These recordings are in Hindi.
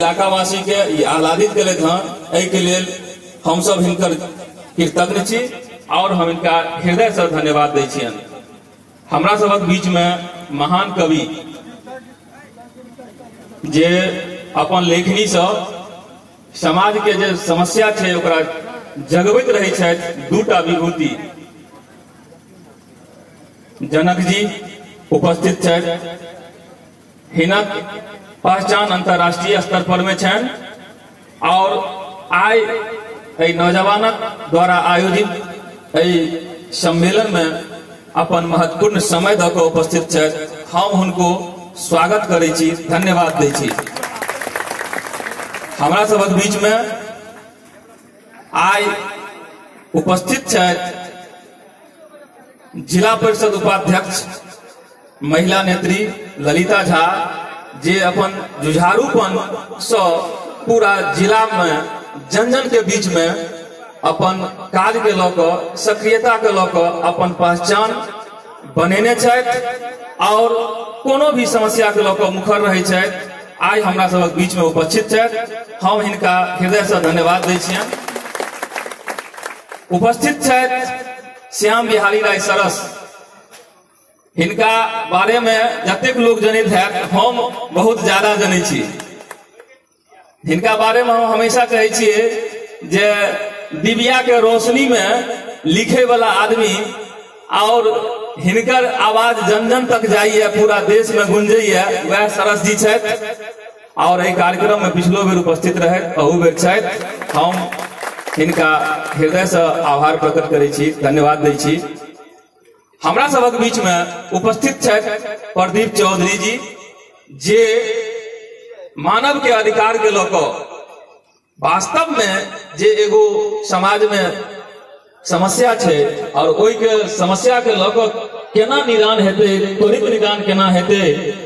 इलाकावासी के आह्लादित करें के लेल हम सब हिनकर कृतज्ञ छी और हम इनका हृदय से धन्यवाद दै छियन। हमरा सबक बीच में महान कवि जे अपन लेखनी से समाज के जे समस्या है ओकरा जगबैत रहे छथि। दूटा विभूति जनक जी उपस्थित छथि। हिनक पहचान अंतर्राष्ट्रीय स्तर पर में छन और आई नौजवानक द्वारा आयोजित सम्मेलन में अपन महत्वपूर्ण समय दऽ कऽ उपस्थित छथि। हम हुनको स्वागत करै छी, धन्यवाद दै छी। हमरा सबक बीच में आई उपस्थित छथि जिला परिषद उपाध्यक्ष महिला नेत्री ललिता झा, जे अपन जुझारूपन से पूरा जिला में जन जन के बीच में अपन काज के लऽ कऽ सक्रियता के लऽ कऽ अपन पहचान बनेने छथि और कोनो भी समस्या के लऽ कऽ मुखर रहे छथि। आई हमरा सबक बीच में उपस्थित छथि, हम हिनका हृदय से धन्यवाद दै छियनि। उपस्थित छथि श्याम बिहारी राय सरस, हिनका बारे में जतेक लोग जनैत हैत हम बहुत ज्यादा जनै छी। हिनका बारे में हम हमेशा कहै छियै जे दिव्या के रोशनी में लिखे वाला आदमी और हिनकर आवाज जन जन तक जाइए, पूरा देश में गुंजैया, वह सरस जी छथि। और एहि कार्यक्रम में पिछलो बेर उपस्थित रहे, अहू बेर छथि। हम हिनका हृदय से आभार प्रकट करै छी, धन्यवाद दै छी। हमरा सबक बीच में उपस्थित छथि प्रदीप चौधरी जी, जे मानव के अधिकार के लऽ कऽ वास्तव में जे एगो समाज में समस्या है और ओई के समस्या के लऽ कऽ केना निदान हेतै, त्वरित निदान केना हेतै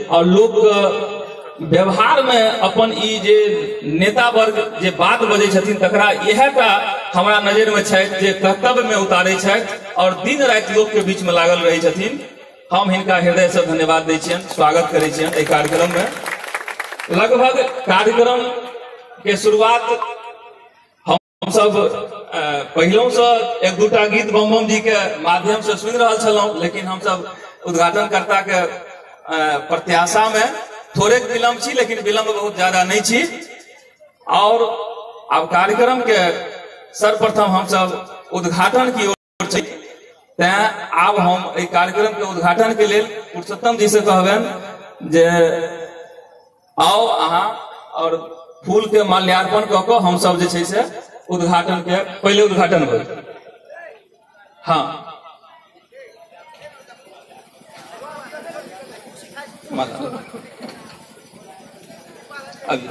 और लोग के व्यवहार में अपन ई जे नेता वर्ग जे बात बजै छथिन तकरा इहेटा हमरा नजर में छथि जे कर्तव्य में उतारै छथि और दिन राति लोग के बीच में लागल रहै छथिन। हम हिनका हृदय से धन्यवाद दै छियनि, स्वागत करै छियनि एहि कार्यक्रम में। लगभग कार्यक्रम के शुरुआत हम सब पहलों से एक दूटा गीत बम बम जी के माध्यम से सुनि रहल छलहुं, लेकिन हम सब उद्घाटनकर्ता के प्रत्याशा में थोड़े विलम्ब छी, लेकिन विलम्ब बहुत ज्यादा नहीं छी। और अब कार्यक्रम के सर्वप्रथम हम सब उद्घाटन की ओर छी, तैं आब हम एहि कार्यक्रम के उद्घाटन के लिए पुरुषोत्तम जी से कहबनि जे आओ अहाँ और फूल के माल्यार्पण कऽ कऽ हम सब जे छै से उद्घाटन के पहले उद्घाटन हो। हाँ अभी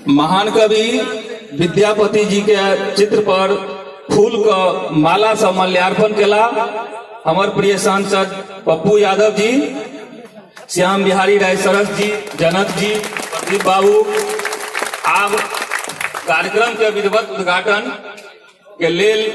महान कवि विद्यापति जी के चित्र पर फूल का माला से माल्यार्पण केला हमार प्रिय सांसद पप्पू यादव जी, श्याम बिहारी राय सरस जी, जनक जी, प्रदीप बाबू। आब कार्यक्रम के विधिवत उद्घाटन के लेल